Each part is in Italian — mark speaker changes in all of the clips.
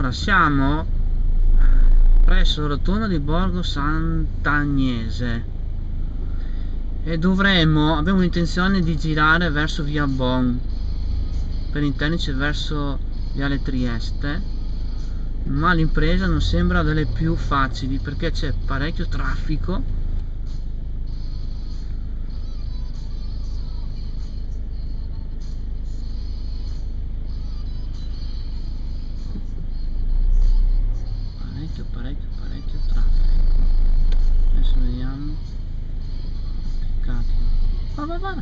Speaker 1: Allora, siamo presso la rotonda di Borgo Sant'Agnese e abbiamo intenzione di girare verso via Bon, per intenderci verso viale Trieste, ma l'impresa non sembra delle più facili perché c'è parecchio traffico. Parecchio traffico. Adesso vediamo. Che cacchio. Guarda,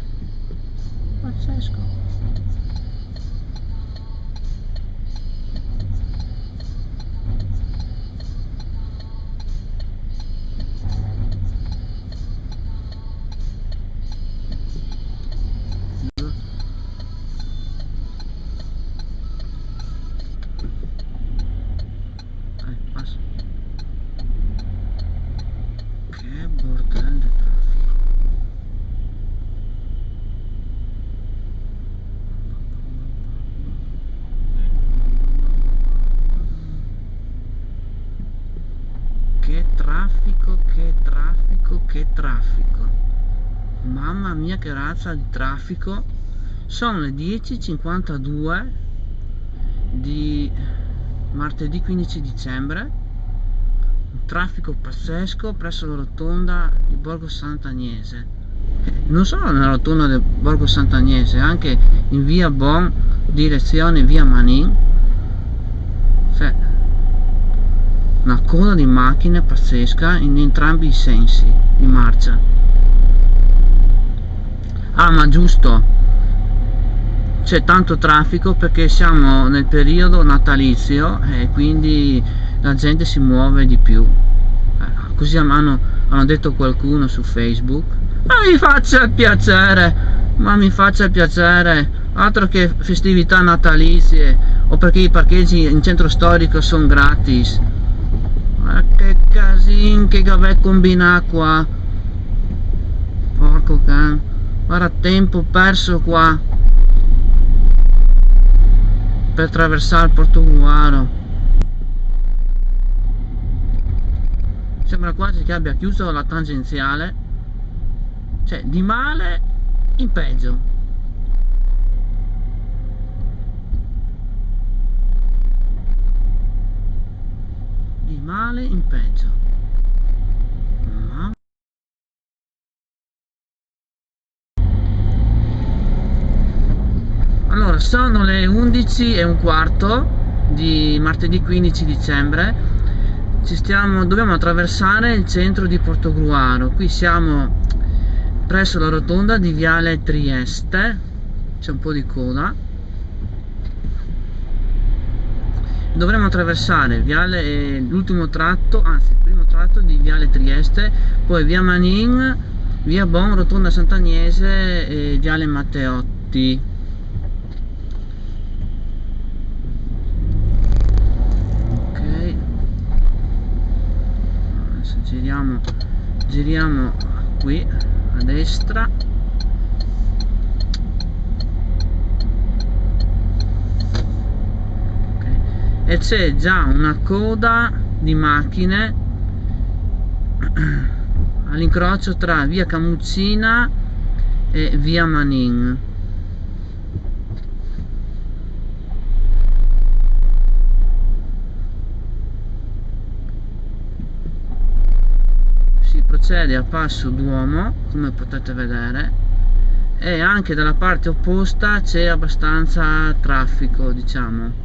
Speaker 1: pazzesco. Passa. Che bordello. Che traffico. Mamma mia, che razza di traffico. Sono le 10:52 di martedì 15 dicembre. Un traffico pazzesco presso la rotonda di Borgo Sant'Agnese. Non solo nella rotonda del Borgo Sant'Agnese, anche in via Bon, direzione via Manin. Cioè, una coda di macchine pazzesca in entrambi i sensi di marcia. Ah, ma giusto, c'è tanto traffico perché siamo nel periodo natalizio e quindi la gente si muove di più. Così hanno detto qualcuno su Facebook. Ma mi faccia il piacere, altro che festività natalizie o perché i parcheggi in centro storico sono gratis. Ma che casin che avete combinato qua, porco can, guarda, tempo perso qua per attraversare il Portogruaro. Sembra quasi che abbia chiuso la tangenziale, cioè di male in peggio. Di male in peggio. Allora, sono le 11:15 di martedì 15 dicembre. Dobbiamo attraversare il centro di Portogruaro. Qui siamo presso la rotonda di viale Trieste. C'è un po' di coda. Dovremo attraversare l'ultimo tratto, anzi il primo tratto di viale Trieste, poi via Manin, via Bon, rotonda Sant'Agnese e viale Matteotti. Ok, adesso giriamo qui a destra. E c'è già una coda di macchine all'incrocio tra via Camuccina e via Manin. Si procede a passo d'uomo, come potete vedere, e anche dalla parte opposta c'è abbastanza traffico, diciamo.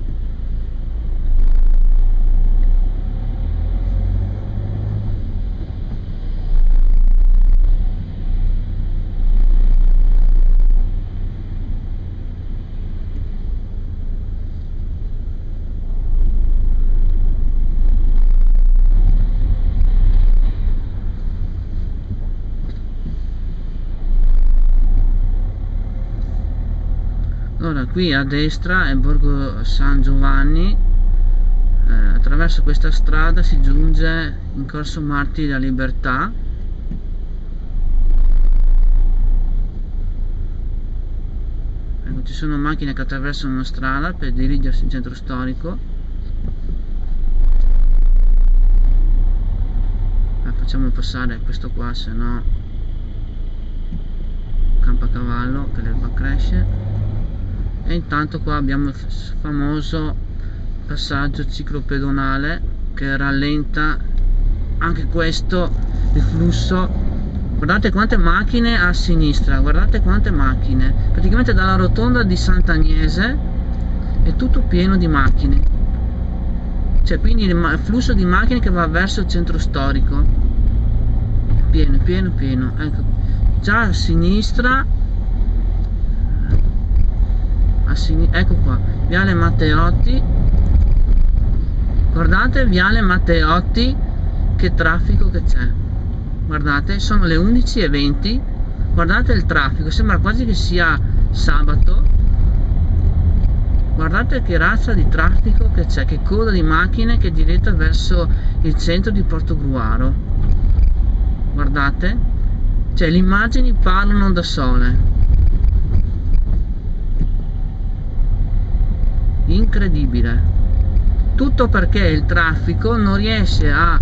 Speaker 1: Allora, qui a destra è Borgo San Giovanni, attraverso questa strada si giunge in Corso Martiri della Libertà. Ecco, ci sono macchine che attraversano una strada per dirigersi in centro storico. facciamo passare questo qua, se no campa a cavallo che l'erba cresce. E intanto qua abbiamo il famoso passaggio ciclopedonale che rallenta anche questo il flusso. Guardate quante macchine a sinistra, guardate quante macchine, praticamente dalla rotonda di Sant'Agnese è tutto pieno di macchine, cioè quindi il flusso di macchine che va verso il centro storico, pieno pieno pieno. Ecco, già a sinistra, ecco qua, Viale Matteotti, guardate Viale Matteotti che traffico che c'è, guardate, sono le 11:20, guardate il traffico, sembra quasi che sia sabato, guardate che razza di traffico che c'è, che coda di macchine che diretta verso il centro di Portogruaro, guardate, cioè le immagini parlano da sole, incredibile. Tutto perché il traffico non riesce a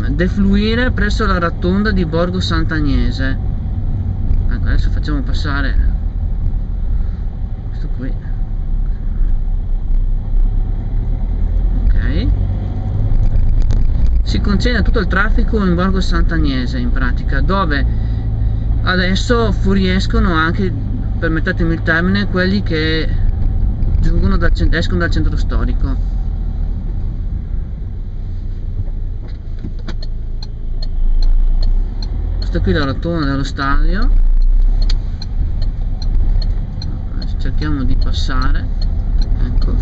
Speaker 1: defluire presso la rotonda di Borgo Sant'Agnese. Ecco, adesso facciamo passare questo qui, ok, si concentra tutto il traffico in Borgo Sant'Agnese in pratica, dove adesso fuoriescono anche, permettetemi il termine, quelli che escono dal centro storico. Questa qui è la rotonda dello stadio, cerchiamo di passare, ecco,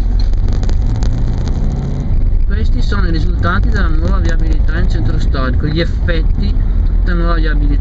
Speaker 1: questi sono i risultati della nuova viabilità in centro storico, gli effetti della nuova viabilità.